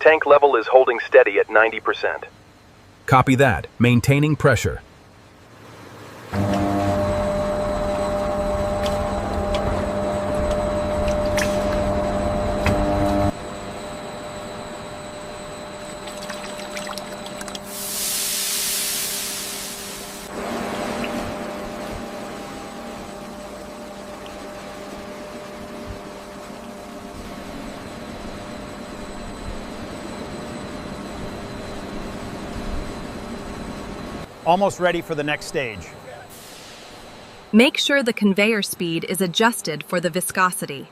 Tank level is holding steady at 90%. Copy that. Maintaining pressure. Almost ready for the next stage. Make sure the conveyor speed is adjusted for the viscosity.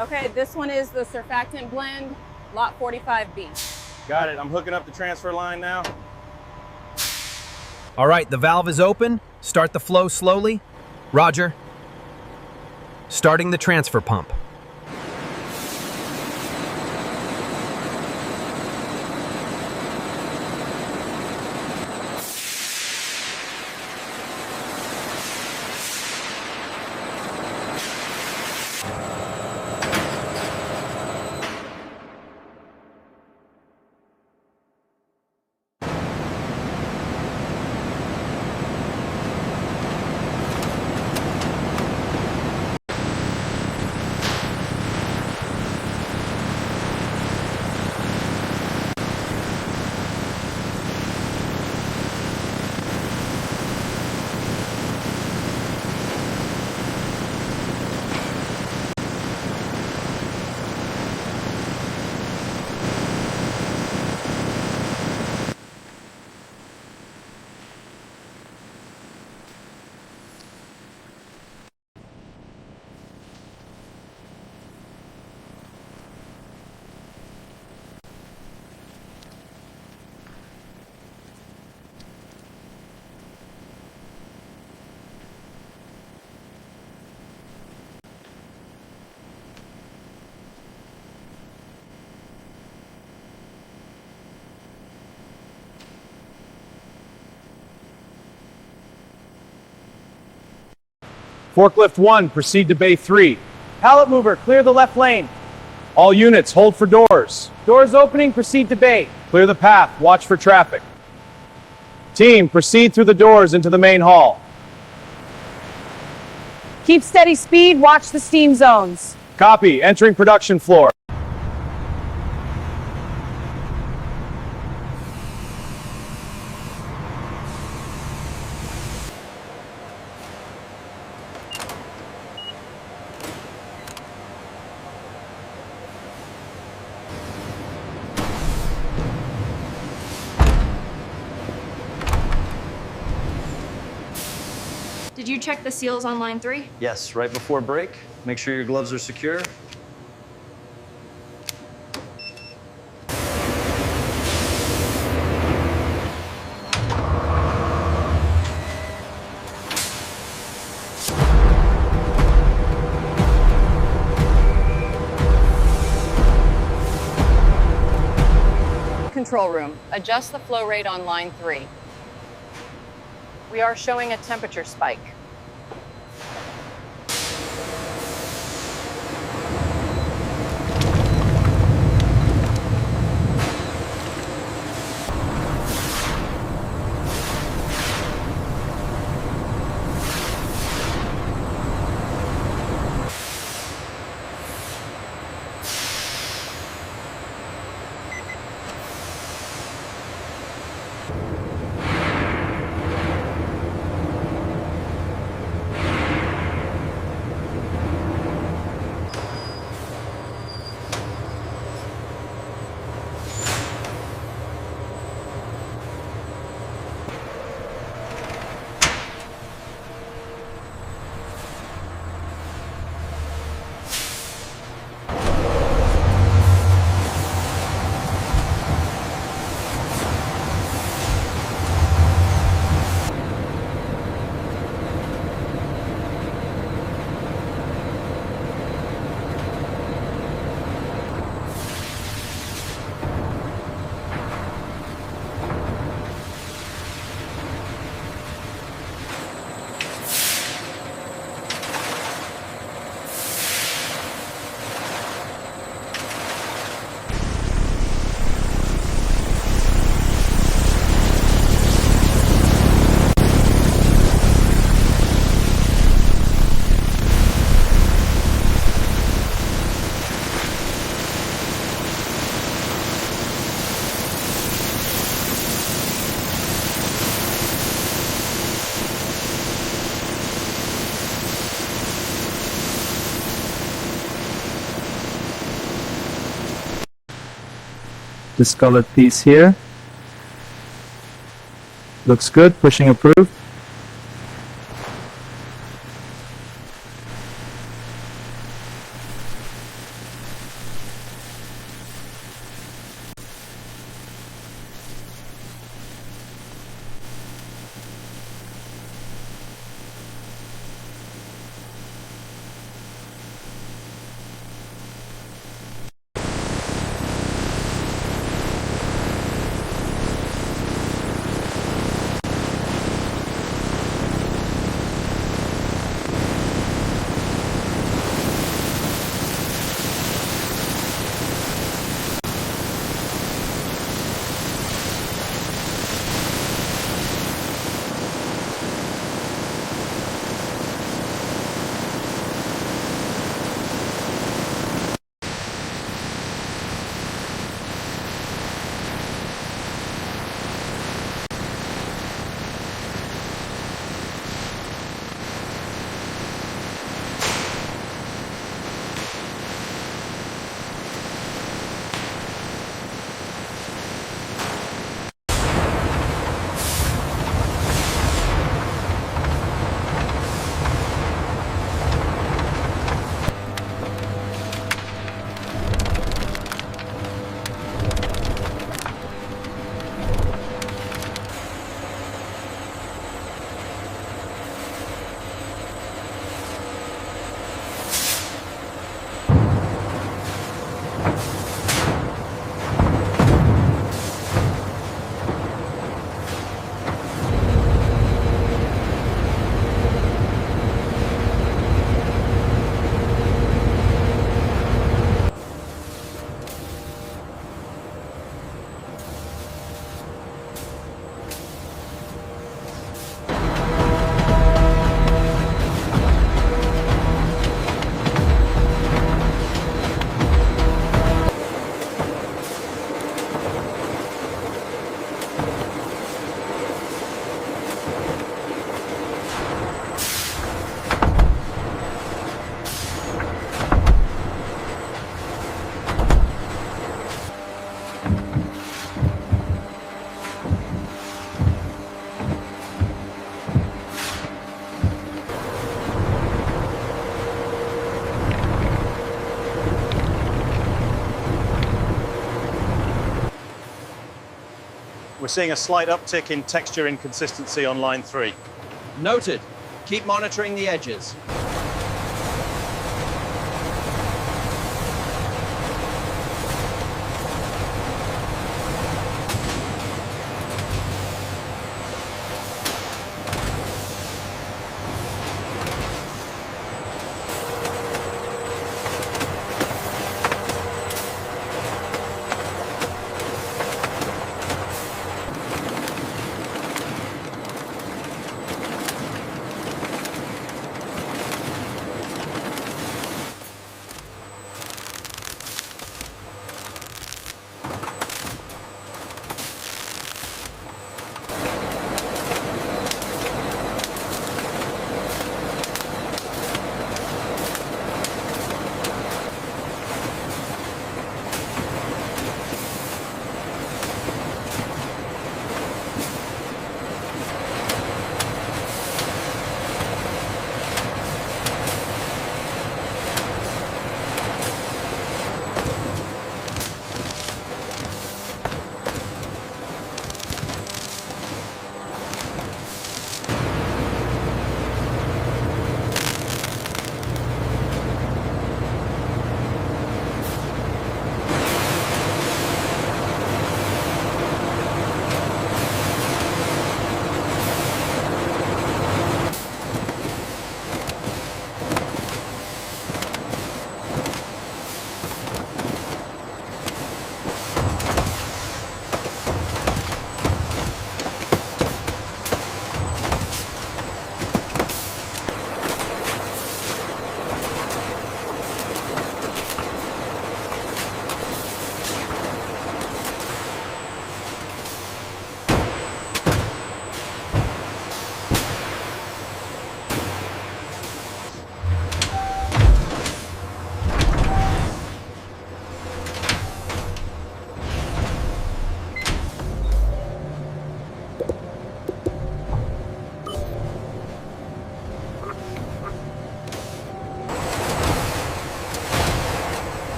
Okay, this one is the surfactant blend, lot 45B. Got it. I'm hooking up the transfer line now. All right, the valve is open. Start the flow slowly. Roger. Starting the transfer pump. Forklift 1, proceed to bay 3. Pallet mover, clear the left lane. All units, hold for doors. Doors opening, proceed to bay. Clear the path, watch for traffic. Team, proceed through the doors into the main hall. Keep steady speed, watch the steam zones. Copy, entering production floor. Did you check the seals on line 3? Yes, right before break. Make sure your gloves are secure. Control room, adjust the flow rate on line 3. We are showing a temperature spike. discolored piece here. Looks good, pushing approved. We're seeing a slight uptick in texture inconsistency on line 3. Noted. Keep monitoring the edges.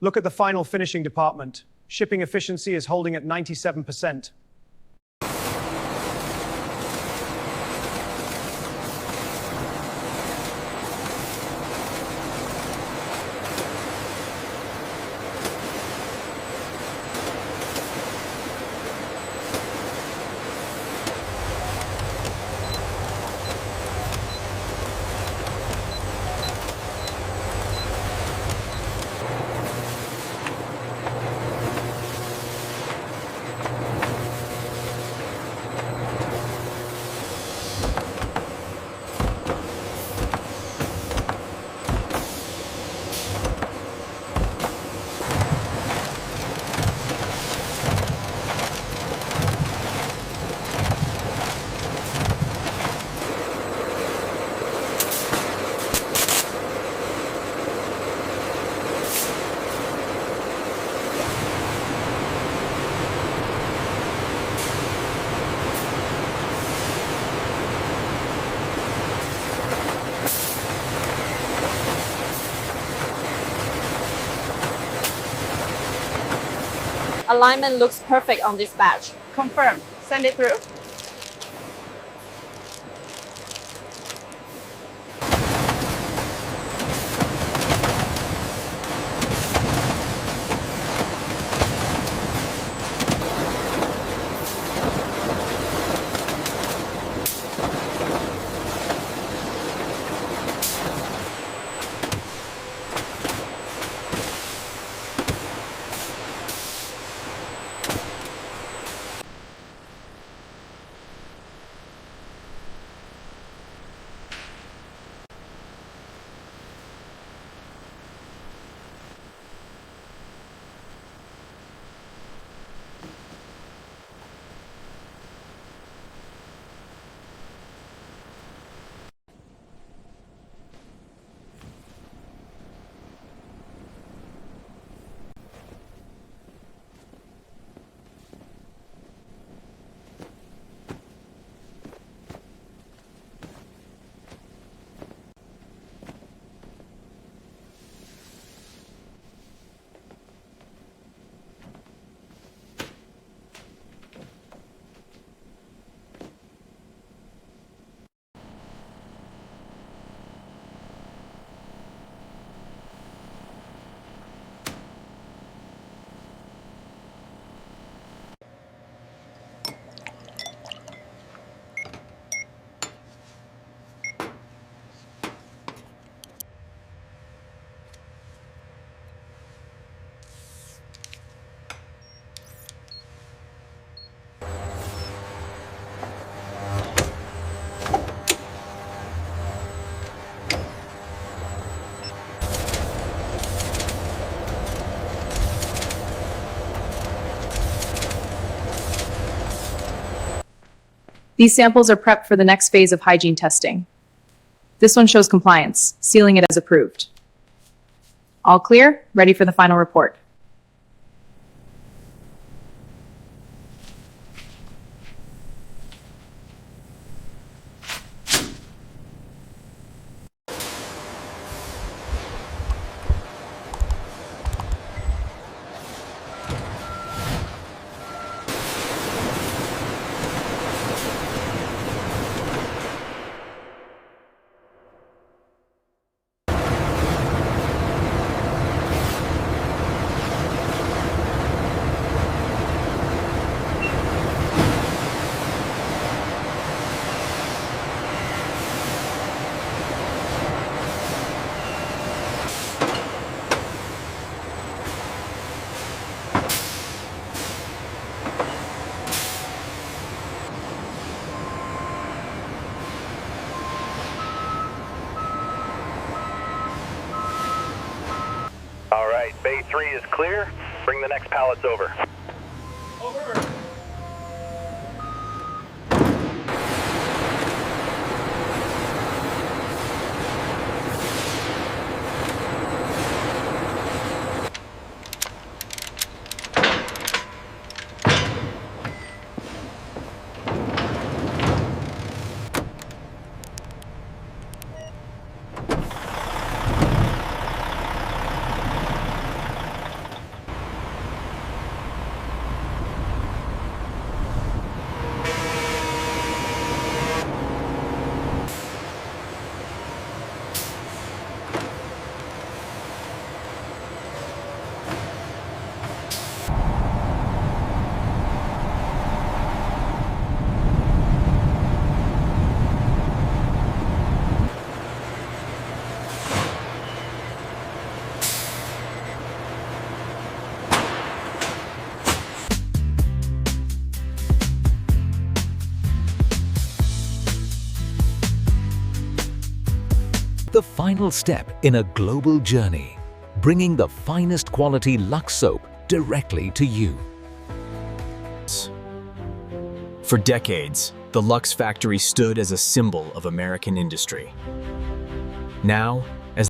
Look at the final finishing department. Shipping efficiency is holding at 97%. Alignment looks perfect on this batch. Confirm. Send it through. These samples are prepped for the next phase of hygiene testing. This one shows compliance, sealing it as approved. All clear, ready for the final report. All right, Bay 3 is clear. Bring the next pallets over. Over. The final step in a global journey, bringing the finest quality Lux Soap directly to you. For decades, the Lux factory stood as a symbol of American industry. Now,